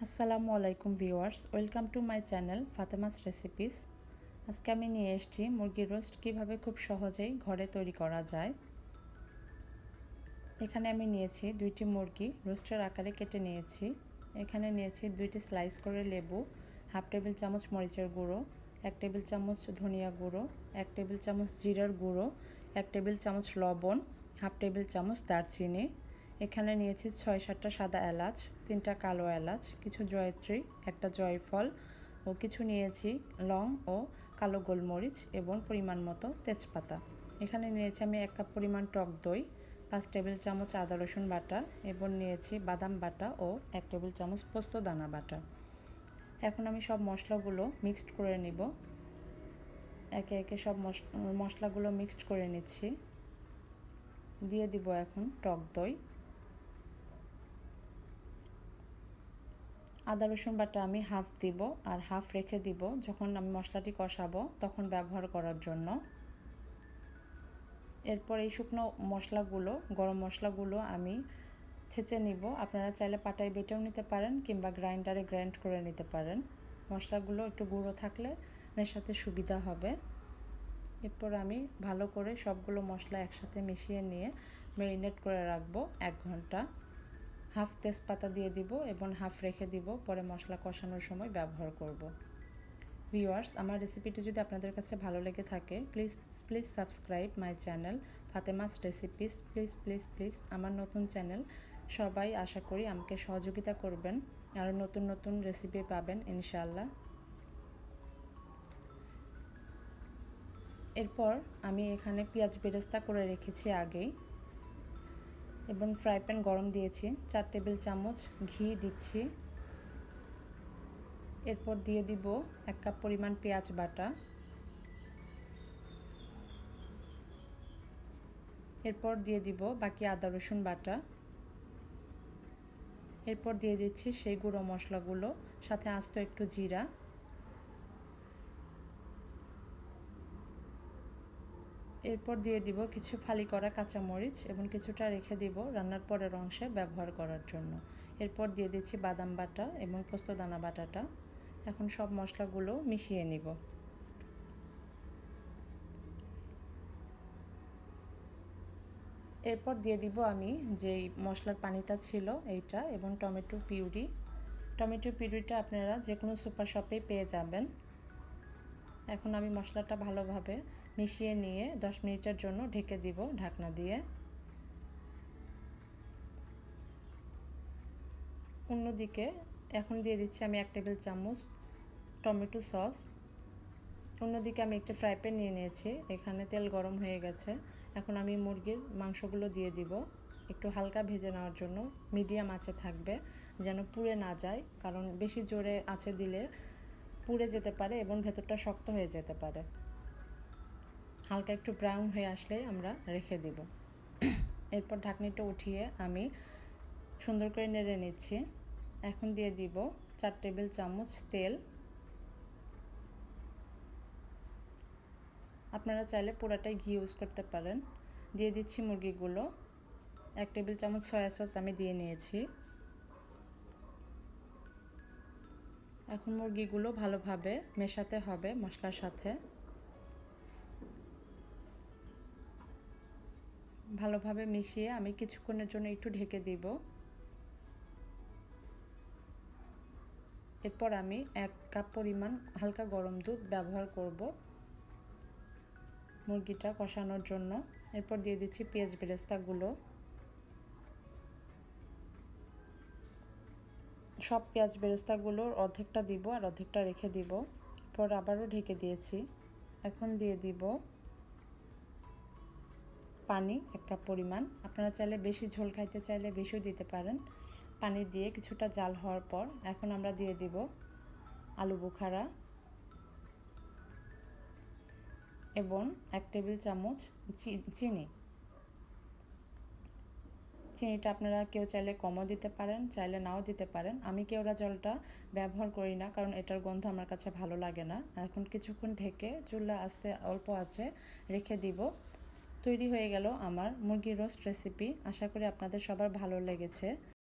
আসসালামু আলাইকুম viewers, welcome to my channel Fatema's recipes. আজকে আমি নিয়ে এসেছি মুরগির রোস্ট কীভাবে খুব সহজেই ঘরে তৈরি করা যায়। এখানে আমি নিয়েছি 2টি মুরগি রোস্টের আকারে কেটে নিয়েছি। এখানে নিয়েছি 2টি স্লাইস করে লেবু, হাফ টেবিল চামচ মরিচের গুঁড়ো, 1 টেবিল চামচ ধনিয়া গুঁড়ো, 1 টেবিল চামচ জিরার গুঁড়ো, 1 টেবিল চামচ লবণ, হাফ টেবিল চামচ দারচিনি। এখানে নিয়েছি 6-7টা সাদা এলাচ, 3টা কালো এলাচ, কিছু জয়ত্রী, একটা জয়ফল ও কিছু নিয়েছি লং ও কালো গোলমরিচ এবং পরিমাণ মতো তেজপাতা। এখানে নিয়েছি আমি 1 কাপ পরিমাণ টক দই, 5 টেবিল চামচ আদা রসুন বাটা এবং নিয়েছি বাদাম বাটা ও 1 টেবিল চামচ পোস্ত দানা বাটা। এখন আমি সব মশলাগুলো মিক্সড করে নিব। একে একে সব মশলাগুলো মিক্সড করে নিচ্ছি। দিয়ে দিব এখন টক দই। আদা রসুন বাটা আমি হাফ দিব আর হাফ রেখে দিব যখন আমি মশলাটি কষাবো তখন ব্যবহার করার জন্য। এরপর এই শুকনো মশলাগুলো, গরম মশলাগুলো আমি ছেঁচে নিব। আপনারা চাইলে পাটায় বেটেও নিতে পারেন কিংবা গ্রাইন্ডারে গ্রাইন্ড করে নিতে পারেন। মশলাগুলো একটু গুঁড়ো থাকলে মেশাতে সুবিধা হবে। এরপর আমি ভালো করে সবগুলো মশলা একসাথে মিশিয়ে নিয়ে ম্যারিনেট করে রাখবো 1 ঘন্টা। হাফ তেজপাতা দিয়ে দিব এবং হাফ রেখে দিব, পরে মশলা কষানোর সময় ব্যবহার করব। ভিউয়ার্স, আমার রেসিপিটি যদি আপনাদের কাছে ভালো লেগে থাকে please subscribe my channel Fatema's recipes. Please আমার নতুন চ্যানেল, সবাই আশা করি আমাকে সহযোগিতা করবেন, আর নতুন নতুন রেসিপি পাবেন ইনশাআল্লাহ। এরপর আমি এখানে পেঁয়াজ বেরেস্তা করে রেখেছি আগেই এবং ফ্রাই প্যান গরম দিয়েছি। 4 টেবিল চামচ ঘি দিচ্ছি। এরপর দিয়ে দিব 1 কাপ পরিমাণ পেঁয়াজ বাটা। এরপর দিয়ে দিব বাকি আদা রসুন বাটা। এরপর দিয়ে দিচ্ছি সেই গুঁড়ো মশলাগুলো, সাথে আস্ত একটু জিরা। এরপর দিয়ে দিব কিছু ফালি করা কাঁচামরিচ এবং কিছুটা রেখে দিব রান্নার পরের অংশে ব্যবহার করার জন্য। এরপর দিয়ে দিচ্ছি বাদাম বাটা এবং পোস্ত দানা বাটাটা। এখন সব মশলাগুলো মিশিয়ে নিব। এরপর দিয়ে দিব আমি যেই মশলার পানিটা ছিল এইটা এবং টমেটো পিউরিটা আপনারা যে কোনো সুপার শপেই পেয়ে যাবেন। এখন আমি মশলাটা ভালোভাবে মিশিয়ে নিয়ে 10 মিনিটের জন্য ঢেকে দিব ঢাকনা দিয়ে। অন্যদিকে এখন দিয়ে দিচ্ছি আমি 1 টেবিল চামচ টমেটো সস। অন্যদিকে আমি একটা ফ্রাই প্যান নিয়ে নিয়েছি, এখানে তেল গরম হয়ে গেছে। এখন আমি মুরগির মাংসগুলো দিয়ে দিব, একটু হালকা ভেজে নেওয়ার জন্য। মিডিয়াম আঁচে থাকবে যেন পুড়ে না যায়, কারণ বেশি জোরে আঁচে দিলে পুড়ে যেতে পারে এবং ভেতরটা শক্ত হয়ে যেতে পারে। হালকা একটু ব্রাউন হয়ে আসলে আমরা রেখে দিব। এরপর ঢাকনিটা উঠিয়ে আমি সুন্দর করে নেড়ে নিচ্ছি। এখন দিয়ে দিব 4 টেবিল চামচ তেল। আপনারা চাইলে পুরাটাই ঘি ইউজ করতে পারেন। দিয়ে দিচ্ছি মুরগিগুলো। 1 টেবিল চামচ সয়া সস আমি দিয়ে নিয়েছি। এখন মুরগিগুলো ভালোভাবে মেশাতে হবে মশলার সাথে। ভালোভাবে মিশিয়ে আমি কিছুক্ষণের জন্য একটু ঢেকে দিব। এরপর আমি 1 কাপ পরিমাণ হালকা গরম দুধ ব্যবহার করব মুরগিটা কষানোর জন্য। এরপর দিয়ে দিচ্ছি পেঁয়াজ বেরেস্তাগুলো। সব পেঁয়াজ বেরেস্তাগুলোর অর্ধেকটা দিব আর অর্ধেকটা রেখে দিব। এরপর আবারও ঢেকে দিয়েছি। এখন দিয়ে দিব পানি 1 কাপ পরিমাণ। আপনারা চাইলে বেশি ঝোল খাইতে চাইলে বেশিও দিতে পারেন। পানি দিয়ে কিছুটা জাল হওয়ার পর এখন আমরা দিয়ে দিব আলু বোখারা এবং 1 টেবিল চামচ চিনিটা আপনারা কেউ চাইলে কমও দিতে পারেন, চাইলে নাও দিতে পারেন। আমি কেওড়া জলটা ব্যবহার করি না, কারণ এটার গন্ধ আমার কাছে ভালো লাগে না। এখন কিছুক্ষণ ঢেকে চুলা আস্তে অল্প আঁচে রেখে দিব। তৈরি হয়ে গেল আমার মুরগির রোস্ট রেসিপি। আশা করি আপনাদের সবার ভালো লেগেছে।